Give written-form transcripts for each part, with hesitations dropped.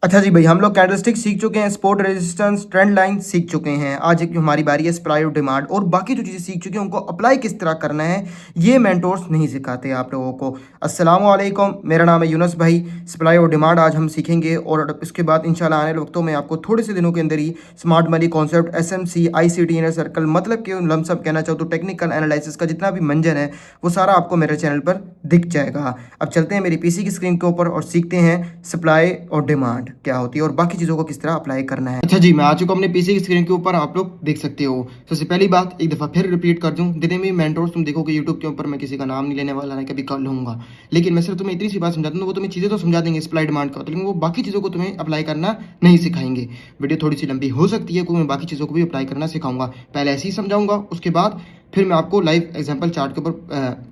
अच्छा जी भाई, हम लोग कैंडलस्टिक सीख चुके हैं, सपोर्ट रेजिस्टेंस, ट्रेंड लाइन सीख चुके हैं। आज एक हमारी बारी है सप्लाई और डिमांड, और बाकी जो चीज़ें सीख चुके हैं उनको अप्लाई किस तरह करना है ये मेंटोर्स नहीं सिखाते आप लोगों को। अस्सलाम वालेकुम, मेरा नाम है यूनुस भाई। सप्लाई और डिमांड आज हम सीखेंगे और इसके बाद इंशाल्लाह आने वाले वक्तों में आपको थोड़े से दिनों के अंदर ही smart money concept, SMC, ICT inner circle, मतलब कि लमसम कहना चाहो तो टेक्निकल एनालिसिस का जितना भी मंजन है वो सारा आपको मेरे चैनल पर दिख जाएगा। अब चलते हैं मेरी PC की स्क्रीन के ऊपर और सीखते हैं सप्लाई और डिमांड क्या होती है और बाकी चीज़ों को किस तरह अप्लाई करना है। अच्छा जी, मैं आ चुका हूं अपने PC की स्क्रीन के ऊपर, आप लोग देख सकते हो। सबसे पहली बात एक दफ़ा फिर रिपीट कर दूं, जितने भी मेंटोर्स तुम देखोगे यूट्यूब के ऊपर, मैं किसी का नाम नहीं लेने वाला, ना कभी कर लूँगा, लेकिन मैं सिर्फ तुम्हें इतनी सी बात समझा दूँ, वो तुम्हें चीज़ें तो समझा देंगे सप्लाई डिमांड का, लेकिन वो बाकी चीज़ों को तुम्हें अप्लाई करना नहीं सिखाएंगे। वीडियो थोड़ी सी लंबी हो सकती है, क्योंकि मैं बाकी चीज़ों को भी अप्लाई करना सिखाऊंगा। पहले ऐसे ही समझाऊंगा, उसके बाद फिर मैं आपको लाइव एग्जांपल चार्ट के ऊपर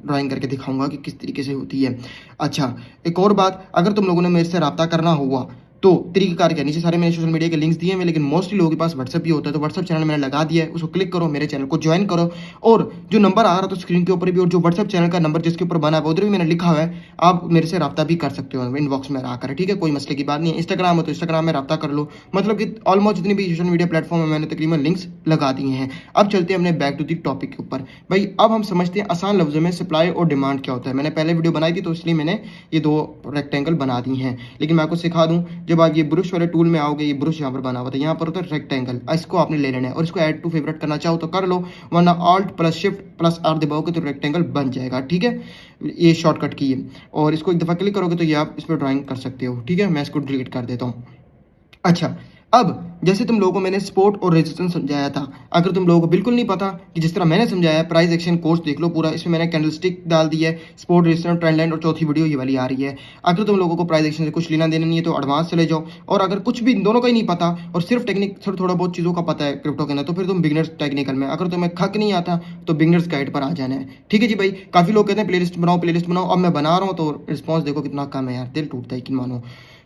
ड्राइंग करके दिखाऊंगा कि किस तरीके से होती है। अच्छा, एक और बात, अगर तुम लोगों ने मेरे से रब्ता करना हुआ तो तरीकेकार क्या, नीचे सारे मैंने सोशल मीडिया के लिंक्स दिए हैं, लेकिन मोस्टली लोगों के पास व्हाट्सएप ही होता है, तो व्हाट्सएप चैनल मैंने लगा दिया है, उसको क्लिक करो, मेरे चैनल को ज्वाइन करो, और जो नंबर आ रहा तो स्क्रीन के ऊपर भी, और जो व्हाट्सएप चैनल का नंबर जिसके ऊपर बना है उधर भी मैंने लिखा हुआ है, आप मेरे से रब्ता भी कर सकते हो इनबॉक्स में आकर, ठीक है, कोई मसले की बात नहीं है। इंस्टाग्राम है तो इंस्टाग्राम में रब्ता कर लो, मतलब कि ऑलमोस्ट जितनी भी सोशल मीडिया प्लेटफॉर्म है मैंने तकरीबन लिंक्स लगा दिए हैं। अब चलते हैं अपने बैक टू दी टॉपिक के ऊपर। भाई अब हम समझते हैं आसान लफ्जों में सप्लाई और डिमांड क्या होता है। मैंने पहले वीडियो बनाई थी तो इसलिए मैंने ये दो रेक्टेंगल बना दी हैं, लेकिन मैं आपको सिखा दूं, जब आप ये ब्रश वाले टूल में आओगे, ये ब्रश यहाँ पर बना हुआ था, यहाँ पर होता है रेक्टेंगल, इसको आपने ले लेना है और इसको ऐड टू फेवरेट करना चाहो तो कर लो, वरना alt plus shift plus R दबाओगे तो रेक्टेंगल बन जाएगा, ठीक है। ये शॉर्टकट की है, और इसको एक दफ़ा क्लिक करोगे तो ये आप इस पर ड्राइंग कर सकते हो, ठीक है। मैं इसको डिलीट कर देता हूँ। अच्छा, अब जैसे तुम लोगों को मैंने सपोर्ट और रेजिस्टेंस समझाया था, अगर तुम लोगों को बिल्कुल नहीं पता कि जिस तरह मैंने समझाया, प्राइस एक्शन कोर्स देख लो पूरा, इसमें मैंने कैंडलस्टिक डाल दी है, सपोर्ट रेजिस्टेंस ट्रेंड लाइन, और चौथी वीडियो ये वाली आ रही है। अगर तुम लोगों को प्राइस एक्शन से कुछ लेना देना नहीं है तो एडवांस चले जाओ, और अगर कुछ भी इन दोनों का ही नहीं पता और सिर्फ टेक्निक, सिर्फ थोड़ा बहुत चीज़ों का पता है क्रिप्टो के अंदर, तो फिर तुम बिगनर्स टेक्निकल में, अगर तुम्हें खक नहीं आता तो बिगनर्स गाइड पर आ जाना है, ठीक है जी भाई। काफ़ी लोग कहते हैं प्लेलिस्ट बनाओ प्लेलिस्ट बनाओ, अब मैं बना रहा हूँ तो रिस्पॉन्स देखो कितना कम है यार, दिल टूटता है कि मानो,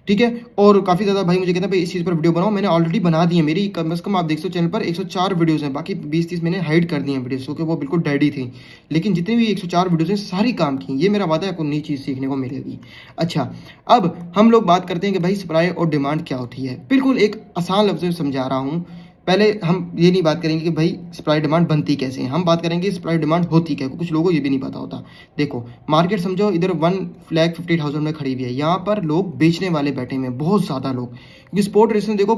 ठीक है। और काफ़ी ज़्यादा भाई मुझे कहते हैं भाई इस चीज़ पर वीडियो बनाओ, मैंने ऑलरेडी बना दी है, मेरी कम से कम आप देख सकते हो चैनल पर 104 वीडियोस हैं, बाकी 20-30 मैंने हाइड कर दी हैं वीडियोस, क्योंकि वो बिल्कुल डेडी थी, लेकिन जितनी भी 104 वीडियोस हैं सारी काम की, ये मेरा वादा है, आपको नई चीज़ सीखने को मिलेगी। अच्छा, अब हम लोग बात करते हैं कि भाई सप्लाई और डिमांड क्या होती है। बिल्कुल एक आसान लफ्ज़ में समझा रहा हूँ। पहले हम ये नहीं बात करेंगे कि भाई सप्लाई डिमांड बनती कैसे है, हम बात करेंगे सप्लाई डिमांड होती क्या है, कुछ लोगों को ये भी नहीं पता होता। देखो, मार्केट समझो इधर 1,50,000 में खड़ी हुई है, यहाँ पर लोग बेचने वाले बैठे हुए हैं, बहुत ज़्यादा लोग, क्योंकि सपोर्ट रेजिस्टेंस देखो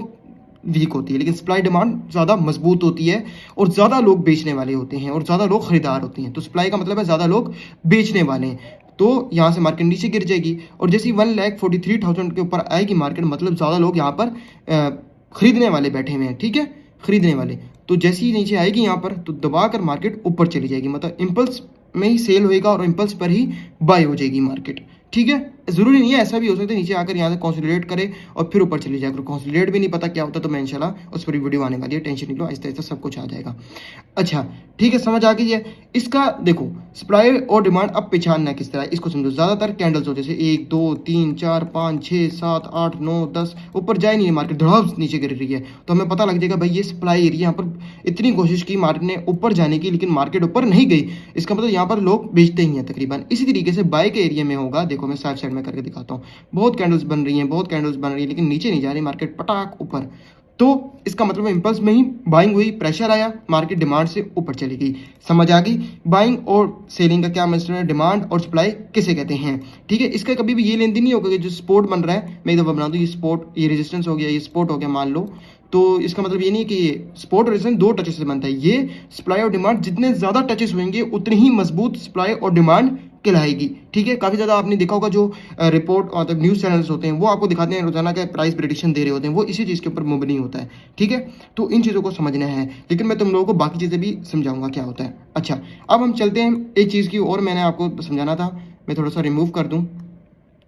वीक होती है, लेकिन सप्लाई डिमांड ज़्यादा मजबूत होती है, और ज़्यादा लोग बेचने वाले होते हैं और ज़्यादा लोग खरीदार होते हैं, तो सप्लाई का मतलब है ज़्यादा लोग बेचने वाले हैं, तो यहाँ से मार्केट नीचे गिर जाएगी, और जैसे 1,43,000 के ऊपर आएगी मार्केट, मतलब ज़्यादा लोग यहाँ पर खरीदने वाले बैठे हुए हैं, ठीक है, खरीदने वाले, तो जैसे ही नीचे आएगी यहाँ पर तो दबा कर मार्केट ऊपर चली जाएगी, मतलब इम्पल्स में ही सेल होएगा और इम्पल्स पर ही बाय हो जाएगी मार्केट, ठीक है। ज़रूरी नहीं है, ऐसा भी हो सकता है नीचे आकर यहाँ से कंसोलिडेट करे और फिर ऊपर चली जाए, अगर कंसोलिडेट भी नहीं पता क्या होता तो मैं इंशाल्लाह उस पर वीडियो आने वाली है, टेंशन नहीं लो, आहिस्ता आहिस्ता सब कुछ आ जाएगा। अच्छा, ठीक है, समझ आ गई है। इसका देखो सप्लाई और डिमांड अब पहचानना किस तरह है, इसको समझो। ज़्यादातर कैंडल्स हो जैसे 1 2 3 4 5 6 7 8 9 10 ऊपर जाए नहीं है मार्केट, धड़ाम नीचे गिर रही है, तो हमें पता लग जाएगा भाई ये सप्लाई एरिया, यहाँ पर इतनी कोशिश की मार्केट ने ऊपर जाने की, लेकिन मार्केट ऊपर नहीं गई, इसका मतलब यहाँ पर लोग बेचते ही हैं तकरीबन। इसी तरीके से बाय के एरिया में होगा, देखो मैं साइड में करके दिखाता हूँ, बहुत कैंडल्स बन रही हैं, बहुत कैंडल्स बन रही है, लेकिन नीचे नहीं जा रही मार्केट, पटाक ऊपर, तो इसका मतलब इंपल्स में ही बाइंग हुई, प्रेशर आया, मार्केट डिमांड से ऊपर चली गई। समझ आ गई बाइंग और सेलिंग का क्या मतलब है, डिमांड और सप्लाई किसे कहते हैं, ठीक है। इसका कभी भी ये लेन देन नहीं होगा कि जो सपोर्ट बन रहा है, मैं एक दफ़ा बना दूँ, ये सपोर्ट, ये रेजिस्टेंस हो गया, ये सपोर्ट हो गया मान लो, तो इसका मतलब ये नहीं है कि ये सपोर्ट और रेजिस्टेंस दो टचेस से बनता है, ये सप्लाई और डिमांड जितने ज़्यादा टचेस होंगे उतनी ही मजबूत सप्लाई और डिमांड कहलाएगी, ठीक है। काफ़ी ज़्यादा आपने देखा होगा जो रिपोर्ट मतलब न्यूज़ चैनल्स होते हैं वो आपको दिखाते हैं रोजाना का प्राइस प्रेडिक्शन दे रहे होते हैं, वो इसी चीज़ के ऊपर मुबनी होता है, ठीक है। तो इन चीज़ों को समझना है, लेकिन मैं तुम लोगों को बाकी चीज़ें भी समझाऊंगा क्या होता है। अच्छा, अब हम चलते हैं एक चीज़ की और, मैंने आपको समझाना था, मैं थोड़ा सा रिमूव कर दूँ,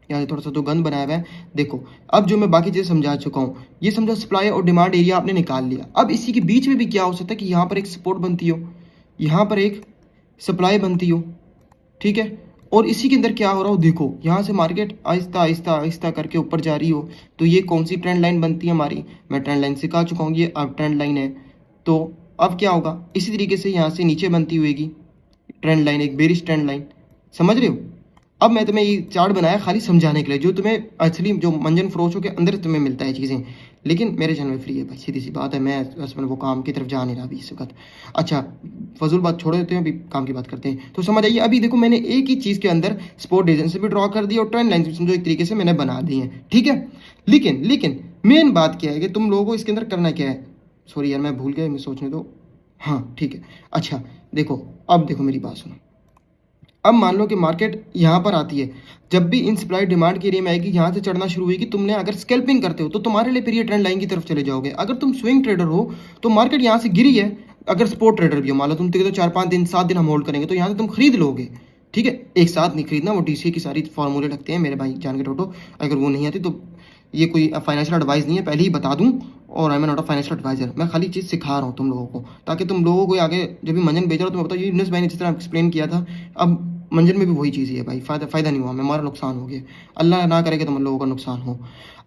यहाँ थोड़ा सा तो गंद बनाया हुआ है। देखो, अब जो मैं बाकी चीज़ें समझा चुका हूँ, ये समझो सप्लाई और डिमांड एरिया आपने निकाल लिया। अब इसी के बीच में भी क्या हो सकता है कि यहाँ पर एक सपोर्ट बनती हो, यहाँ पर एक सप्लाई बनती हो, ठीक है, और इसी के अंदर क्या हो रहा हो, देखो यहाँ से मार्केट आहिस्ता आहिस्ता आहिस्ता करके ऊपर जा रही हो, तो ये कौन सी ट्रेंड लाइन बनती है हमारी, मैं ट्रेंड लाइन सिखा चुका हूँ, ये अब ट्रेंड लाइन है। तो अब क्या होगा, इसी तरीके से यहाँ से नीचे बनती हुएगी ट्रेंड लाइन, एक बेरिश ट्रेंड लाइन, समझ रहे हो। अब मैं तुम्हें ये चार्ट बनाया खाली समझाने के लिए, जो तुम्हें एक्चुअली जो मंजन फरोशों के अंदर तुम्हें मिलता है चीज़ें, लेकिन मेरे चैनल में फ्री है भाई, सीधी सी बात है। मैं असल में वो काम की तरफ जा नहीं रहा अभी इस वक्त। अच्छा, फजूल बात छोड़ देते हैं, अभी काम की बात करते हैं। तो समझ आइए, अभी देखो मैंने एक ही चीज़ के अंदर स्पोर्ट डिजाइन से भी ड्रॉ कर दी और ट्रेंड लाइन भी समझो एक तरीके से मैंने बना दी है, ठीक है। लेकिन लेकिन मेन बात क्या है कि तुम लोगों को इसके अंदर करना क्या है। सॉरी यार, मैं भूल गया, मैं सोचने दो। हाँ ठीक है। अच्छा देखो, अब देखो मेरी बात सुनो। अब मान लो कि मार्केट यहाँ पर आती है, जब भी इन सप्लाई डिमांड की एरिया में आएगी, यहाँ से चढ़ना शुरू हुई कि तुमने अगर स्कैल्पिंग करते हो तो तुम्हारे लिए फिर ये ट्रेंड लाइन की तरफ चले जाओगे। अगर तुम स्विंग ट्रेडर हो तो मार्केट यहाँ से गिरी है, अगर स्पोर्ट ट्रेडर भी हो, मान लो तुम तो 4-5 दिन 7 दिन हम होल्ड करेंगे तो यहाँ से तुम खरीद लोगे, ठीक है। एक साथ नहीं खरीदना, वो डीसीए की सारी फार्मूले लगते हैं मेरे भाई जान के टोटो, अगर वो नहीं आती तो ये कोई फाइनेंशियल एडवाइस नहीं है, पहले ही बता दूं। और I am not a financial advisor, मैं खाली चीज़ सिखा रहा हूँ तुम लोगों को, ताकि तुम लोगों को आगे जब भी मंजन बेच रहा हो तुम्हें बताओ ये यूनुस भाई ने जिस तरह एक्सप्लेन किया था, अब मंजन में भी वही चीज़ ही है भाई। फ़ायदा नहीं हुआ, हमारा नुकसान हो गया, अल्लाह ना करे कि तुम लोगों का नुकसान हो।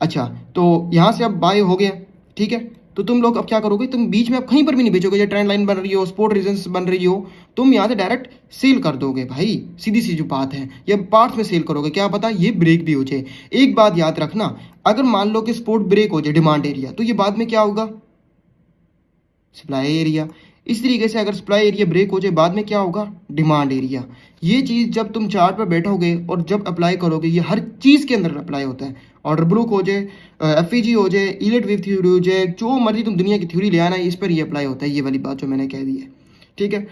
अच्छा, तो यहाँ से अब बाय हो गया, ठीक है। तो तुम लोग अब क्या करोगे, तुम बीच में अब कहीं पर भी नहीं बेचोगे, जो ट्रेंड लाइन बन रही हो, स्पोर्ट रीजन्स बन रही हो, तुम यहाँ से डायरेक्ट सेल कर दोगे भाई, सीधी सी जो बात है, या पार्ट्स में सेल करोगे, क्या पता ये ब्रेक भी हो जाए। एक बात याद रखना, अगर मान लो कि स्पोर्ट ब्रेक हो जाए डिमांड एरिया, तो ये बाद में क्या होगा, सप्लाई एरिया। इस तरीके से अगर सप्लाई एरिया ब्रेक हो जाए, बाद में क्या होगा, डिमांड एरिया। ये चीज़ जब तुम चार्ट पर बैठोगे और जब अप्लाई करोगे, ये हर चीज़ के अंदर अप्लाई होता है। ऑर्डर बुक हो जाए, एफईजी हो जाए, इलेट वेव थ्योरी हो जाए, जो मर्जी तुम दुनिया की थ्योरी ले आना, इस पर ये अप्लाई होता है, ये वाली बात जो मैंने कह दी है, ठीक है।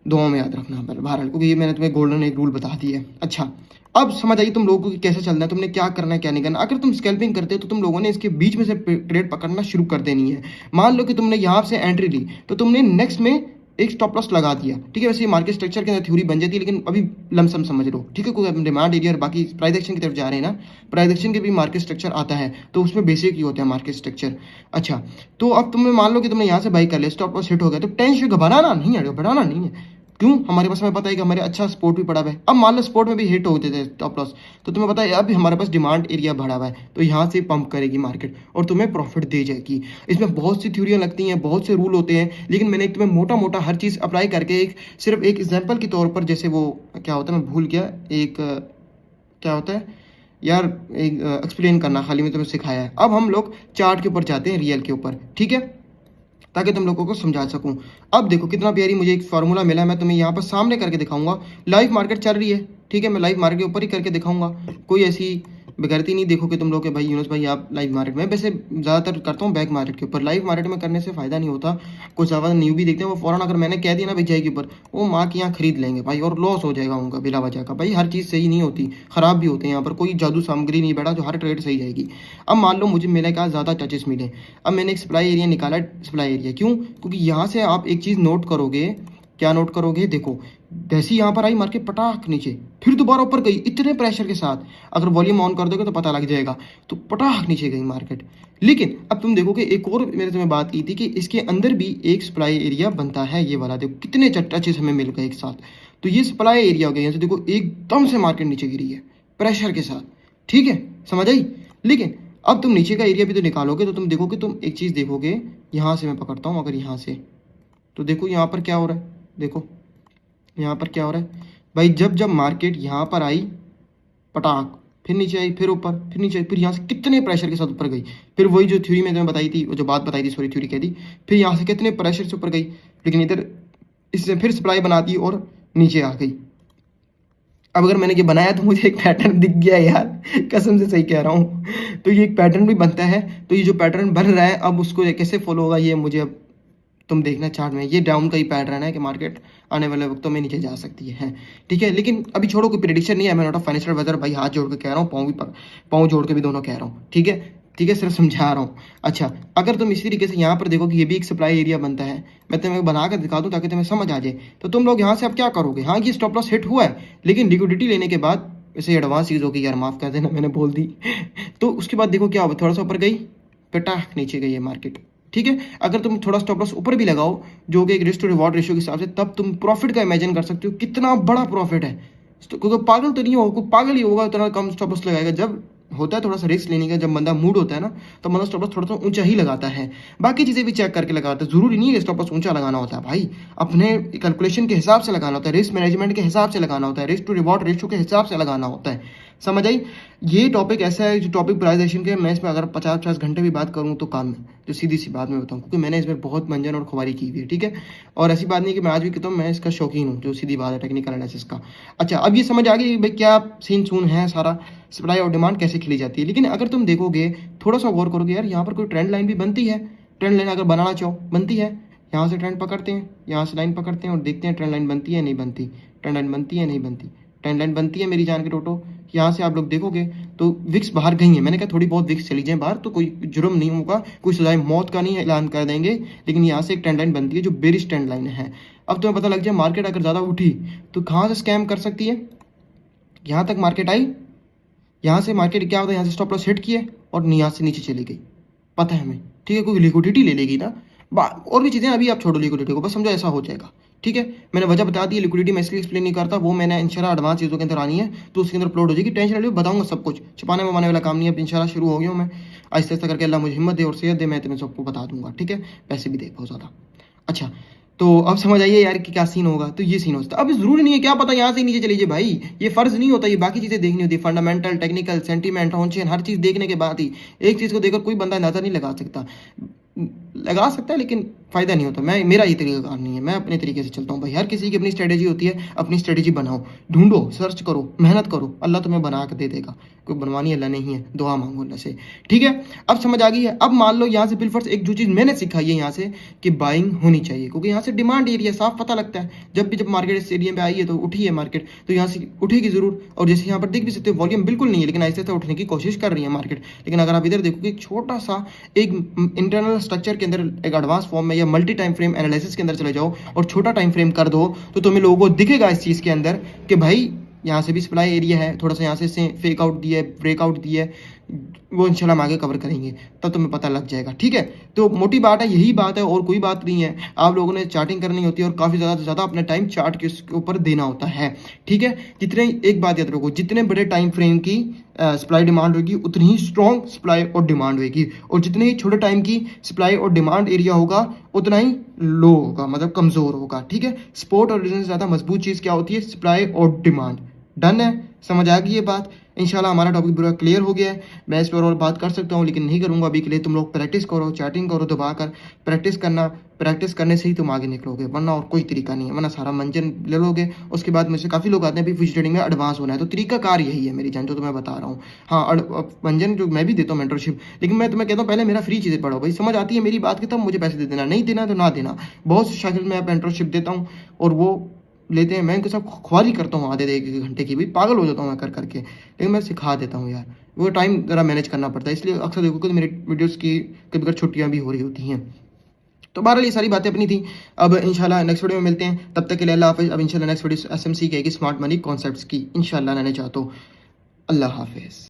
दुआ में याद रखना बहरहाल, क्योंकि ये मैंने तुम्हें गोल्डन एक रूल बता दिया है। अच्छा, अब समझ आइए तुम लोगों को कैसे चलना है, तुमने क्या करना है क्या नहीं करना। अगर तुम स्कैल्पिंग करते हो तो तुम लोगों ने इसके बीच में से ट्रेड पकड़ना शुरू कर देनी है। मान लो कि तुमने यहाँ से एंट्री ली तो तुमने नेक्स्ट में एक स्टॉप लॉस लगा दिया, ठीक है। वैसे ये मार्केट स्ट्रक्चर के अंदर थ्योरी बन जाती है, लेकिन अभी लमसम समझ लो, ठीक है। कोई डिमांड एरिया और बाकी प्राइस एक्शन की तरफ जा रहे हैं ना, प्राइस एक्शन के भी मार्केट स्ट्रक्चर आता है, तो उसमें बेसिक ही होता है मार्केट स्ट्रक्चर। अच्छा, तो अब तुमने मान लो कि तुमने यहाँ से बाई कर लिया, स्टॉप लॉस हिट हो गया, तो टेंशन घबराना नहीं है, बढ़ाना नहीं है। क्यों, हमारे पास हमें पता है कि हमारे अच्छा स्पोर्ट भी पड़ा हुआ है। अब मान लो स्पोर्ट में भी हिट होते थे स्टॉप लॉस, तो तुम्हें पता है अभी हमारे पास डिमांड एरिया बढ़ा हुआ है, तो यहाँ से पंप करेगी मार्केट और तुम्हें प्रॉफिट दे जाएगी। इसमें बहुत सी थ्योरियाँ लगती हैं, बहुत से रूल होते हैं, लेकिन मैंने एक तुम्हें मोटा मोटा हर चीज़ अप्लाई करके एक सिर्फ एक एग्जाम्पल के तौर पर, जैसे वो क्या होता है मैं भूल गया, एक क्या होता है यार, एक एक्सप्लेन करना खाली मैं तुम्हें सिखाया है। अब हम लोग चार्ट के ऊपर जाते हैं, रियल के ऊपर, ठीक है, ताकि तुम लोगों को समझा सकूं। अब देखो कितना प्यारी मुझे एक फार्मूला मिला है, मैं तुम्हें यहाँ पर सामने करके दिखाऊंगा। लाइव मार्केट चल रही है, ठीक है, मैं लाइव मार्केट के ऊपर ही करके दिखाऊंगा, कोई ऐसी बेगैरती नहीं देखो कि तुम लोग के भाई यूनुस भाई आप लाइव मार्केट में। वैसे ज़्यादातर करता हूँ बैक मार्केट के ऊपर, लाइव मार्केट में करने से फ़ायदा नहीं होता। कुछ ज़्यादा न्यू भी देखते हैं, वो फ़ौरन अगर मैंने कह दिया ना भाई के ऊपर, वो माँ के यहाँ खरीद लेंगे भाई, और लॉस हो जाएगा उनका बिला वजह का। भाई हर चीज़ सही नहीं होती, ख़राब भी होते हैं, यहाँ पर कोई जादू सामग्री नहीं बैठा जो हर ट्रेड सही जाएगी। अब मान लो मुझे मिले का ज़्यादा टचेस मिले, अब मैंने एक सप्लाई एरिया निकाला, सप्लाई एरिया क्यों, क्योंकि यहाँ से आप एक चीज़ नोट करोगे, क्या नोट करोगे, देखो जैसी यहाँ पर आई मार्केट पटाख नीचे, फिर दोबारा ऊपर गई इतने प्रेशर के साथ, अगर वॉल्यूम ऑन कर दोगे तो पता लग जाएगा, तो पटाख नीचे गई मार्केट। लेकिन अब तुम देखोगे एक और मैंने तुम्हें बात की थी कि इसके अंदर भी एक सप्लाई एरिया बनता है, ये वाला देखो कितने टचेस हमें मिल गए एक साथ, तो ये सप्लाई एरिया हो गया। यहाँ से देखो एकदम से मार्केट नीचे गिरी है प्रेशर के साथ, ठीक है, समझ आई। लेकिन अब तुम नीचे का एरिया भी तो निकालोगे, तो तुम देखोगे, तुम एक चीज़ देखोगे, यहाँ से मैं पकड़ता हूँ, अगर यहाँ से तो देखो यहाँ पर क्या हो रहा है, देखो यहाँ पर क्या हो रहा है भाई, जब जब मार्केट यहाँ पर आई पटाख, फिर नीचे आई, फिर ऊपर, फिर नीचे आई, फिर यहाँ से कितने प्रेशर के साथ ऊपर गई, फिर वही जो थ्योरी मैंने बताई थी, वो जो बात बताई थी, सॉरी थ्योरी कह दी, फिर यहाँ से कितने प्रेशर से ऊपर गई, लेकिन इधर इससे फिर सप्लाई बनाती और नीचे आ गई। अब अगर मैंने ये बनाया तो मुझे एक पैटर्न दिख गया यार, कसम से सही कह रहा हूँ, तो ये एक पैटर्न भी बनता है। तो ये जो पैटर्न बन रहा है, अब उसको कैसे फॉलो होगा ये मुझे अब तुम देखना चार्ट में। ये डाउन का ही पैटर्न है कि मार्केट आने वाले वक्तों में नीचे जा सकती है, ठीक है। लेकिन अभी छोड़ो, कोई प्रेडिक्शन नहीं है, मैं नॉट अ फाइनेंशियल एडवाइजर भाई, हाथ जोड़ के कह रहा हूँ, पाँव जोड़ के भी दोनों कह रहा हूँ, ठीक है, ठीक है, सिर्फ समझा रहा हूँ। अच्छा, अगर तुम इसी तरीके से यहाँ पर देखो कि ये भी एक सप्लाई एरिया बनता है, मैं तुम्हें बना कर दिखा दूँ ताकि तुम्हें समझ आ जाए, तो तुम लोग यहाँ से अब क्या करोगे, हाँ ये स्टॉप लॉस हिट हुआ है, लेकिन लिक्विडिटी लेने के बाद, वैसे एडवांस चीज़ होगी यार, माफ़ कर देना मैंने बोल दी तो उसके बाद देखो क्या हुआ, थोड़ा सा ऊपर गई, पटाख नीचे गई है मार्केट, ठीक है। अगर तुम थोड़ा स्टॉप लॉस ऊपर भी लगाओ, जो कि एक रिस्क टू रिवॉर्ड रेशियो के हिसाब से, तब तुम प्रॉफिट का इमेजिन कर सकते हो कितना बड़ा प्रॉफिट है, क्योंकि पागल तो नहीं होगा, कोई पागल ही होगा इतना कम स्टॉप लॉस लगाएगा। जब होता है थोड़ा सा रिस्क लेने का, जब बंदा मूड होता है ना तो मतलब स्टॉप लॉस थोड़ा सा ऊंचा ही लगाता है, बाकी चीज़ें भी चेक करके लगाता है। ज़रूरी नहीं है स्टॉप लॉस ऊंचा लगाना होता है भाई, अपने कैलकुलेशन के हिसाब से लगाना होता है, रिस्क मैनेजमेंट के हिसाब से लगाना होता है, रिस्क टू रिवॉर्ड रेशियो के हिसाब से लगाना होता है। समझ आई? ये टॉपिक ऐसा है जो टॉपिक प्राइजेशन के, मैं इसमें अगर 50-50 घंटे भी बात करूँ तो काम है, जो सीधी सी बात मैं बताऊँ, क्योंकि मैंने इसमें बहुत मंजन और खुबारी की हुई है, ठीक है। और ऐसी बात नहीं कि मैं आज भी कहता हूँ मैं इसका शौकीन हूँ, जो सीधी बात है टेक्निकल एनालिसिस का। अच्छा, अब ये समझ आ गई भाई क्या सीन सून है सारा, सप्लाई और डिमांड कैसे खिली जाती है। लेकिन अगर तुम देखोगे, थोड़ा सा गौर करोगे यार, यहाँ पर कोई ट्रेंड लाइन भी बनती है। ट्रेंड लाइन अगर बनाना चाहो बनती है, यहाँ से ट्रेंड पकड़ते हैं, यहाँ से लाइन पकड़ते हैं और देखते हैं ट्रेंड लाइन बनती है नहीं बनती, ट्रेंड लाइन बनती है नहीं बनती, ट्रेंड लाइन बनती है मेरी जान के टोटो। यहाँ से आप लोग देखोगे तो विक्स बाहर गई है, मैंने कहा थोड़ी बहुत विक्स चली जाए बाहर तो कोई जुर्म नहीं होगा, कोई सजाए मौत का नहीं ऐलान कर देंगे। लेकिन यहाँ से एक ट्रेंड लाइन बनती है जो बेरिश ट्रेंड लाइन है। अब तुम्हें पता लग जाए मार्केट अगर ज़्यादा उठी तो कहाँ से स्कैम कर सकती है। यहाँ तक मार्केट आई, यहाँ से मार्केट क्या होता है, यहाँ से स्टॉप लॉस हिट किए और यहाँ से नीचे चली गई, पता है हमें, ठीक है। कोई लिक्विडिटी ले लेगी ना, और भी चीज़ें अभी आप छोड़ो लिक्विडिटी को, बस समझो ऐसा हो जाएगा, ठीक है। मैंने वजह बता दी, लिक्विडिटी मैं इसलिए एक्सप्लेन नहीं करता, वो मैंने इंशाल्लाह एडवांस चीज़ों के अंदर आनी है तो उसके अंदर अपलोड हो जाएगी, टेंशन ले लो, बताऊंगा सब कुछ, छिपाने वपाने वाला काम नहीं है। इंशाल्लाह शुरू हो गया हूँ मैं, आहिस्ता आहिस्ता करके अल्लाह मुझे हिम्मत दे और सेहत दे, मैं तुम्हें सबको बता दूंगा, ठीक है। पैसे भी दे बहुत ज़्यादा। अच्छा, तो अब समझ आइए यार कि क्या सीन होगा। तो ये सीन होता है, अब जरूरी नहीं है क्या पता यहाँ से नीचे चली जाए भाई, ये फर्ज नहीं होता, ये बाकी चीज़ें देखनी होती है, fundamental, technical, sentiment, on chain, हर चीज़ देखने के बाद ही एक चीज़ को देखकर कोई बंदा अंदाजा नहीं लगा सकता, लगा सकता है लेकिन फ़ायदा नहीं होता। मेरा ये तरीका कार नहीं है, मैं अपने तरीके से चलता हूँ भाई। हर किसी की अपनी स्ट्रेटेजी होती है, अपनी स्ट्रेटेजी बनाओ, ढूंढो, सर्च करो, मेहनत करो, अल्लाह तुम्हें बना के दे देगा। कोई बनवानी अल्लाह नहीं है, दुआ मांगो अल्लाह से, ठीक है। अब समझ आ गई है। अब मान लो यहाँ से बिलफर्स एक जो चीज़ मैंने सिखाई है यहाँ से कि बाइंग होनी चाहिए, क्योंकि यहाँ से डिमांड एरिया साफ पता लगता है। जब मार्केट इस एरिया में आई है तो उठी है मार्केट, तो यहाँ से उठेगी जरूर। और जैसे यहाँ पर देख भी सकते हो वॉल्यूम बिल्कुल नहीं है, लेकिन ऐसे ऐसे उठने की कोशिश कर रही है मार्केट। लेकिन अगर आप इधर देखोगे छोटा सा एक इंटरनल स्ट्रक्चर के अंदर एक एडवांस फॉर्म में या मल्टी टाइम फ्रेम एनालिसिस के अंदर चले जाओ और छोटा टाइम फ्रेम कर दो तो तुम्हें लोगों को दिखेगा इस चीज़ के अंदर कि भाई यहाँ से भी सप्लाई एरिया है, थोड़ा सा यहाँ से फेक आउट दिया है, ब्रेकआउट दिया है, वो इंशाल्लाह हम आगे कवर करेंगे, तब तुम्हें पता लग जाएगा, ठीक है। तो मोटी बात है, यही बात है और कोई बात नहीं है। आप लोगों ने चार्टिंग करनी होती है और काफ़ी ज़्यादा से ज़्यादा अपना टाइम चार्ट के ऊपर देना होता है, ठीक है। जितने, एक बात याद रखो, जितने बड़े टाइम फ्रेम की सप्लाई डिमांड होगी उतनी ही स्ट्रॉन्ग सप्लाई और डिमांड होगी, और जितने ही छोटे टाइम की सप्लाई और डिमांड एरिया होगा उतना ही लो होगा, मतलब कमज़ोर होगा, ठीक है। सपोर्ट और रेजिस्टेंस से ज़्यादा मजबूत चीज़ क्या होती है, सप्लाई और डिमांड। डन है, समझ आ गई ये बात। इंशाल्लाह हमारा टॉपिक पूरा क्लियर हो गया है। मैं इस पर और बात कर सकता हूँ लेकिन नहीं करूँगा अभी के लिए। तुम लोग प्रैक्टिस करो, चैटिंग करो, दबाकर प्रैक्टिस करना, प्रैक्टिस करने से ही तुम आगे निकलोगे, वरना और कोई तरीका नहीं है। वरना सारा मंजन ले लोगे। उसके बाद मुझसे काफ़ी लोग आते हैं भी फ्यूचर ट्रेडिंग में एडवांस होना है, तो तरीका कार यही है मेरी जान, जो तुम्हें बता रहा हूँ। हाँ, मंजन जो मैं भी देता हूँ मेंटरशिप, लेकिन मैं तुम्हें कहता हूँ पहले मेरा फ्री चीज़ें पढ़ो भाई, समझ आती है मेरी बात की तब मुझे पैसे दे देना, नहीं देना तो ना देना। बहुत से शागिर्द मैं मेंटरशिप देता हूँ और वो लेते हैं, मैं इनके साथ ख्वारी करता हूँ आधे एक घंटे की, भी पागल हो जाता हूँ मैं कर करके, लेकिन मैं सिखा देता हूँ यार। वो टाइम ज़रा मैनेज करना पड़ता है, इसलिए अक्सर देखोगे तो मेरे वीडियोस की कभी कभी छुट्टियाँ भी हो रही होती हैं। तो बहरहाल ये सारी बातें अपनी थी। अब इंशाल्लाह नेक्स्ट वीडियो में मिलते हैं, तब तक के लिए अल्लाह हाफिज़। अब इंशाल्लाह नेक्स्ट वीडियो SMC की स्मार्ट मनी कॉन्सेप्ट्स की इंशाल्लाह लाने चाहता हूँ। अल्लाह हाफिज़।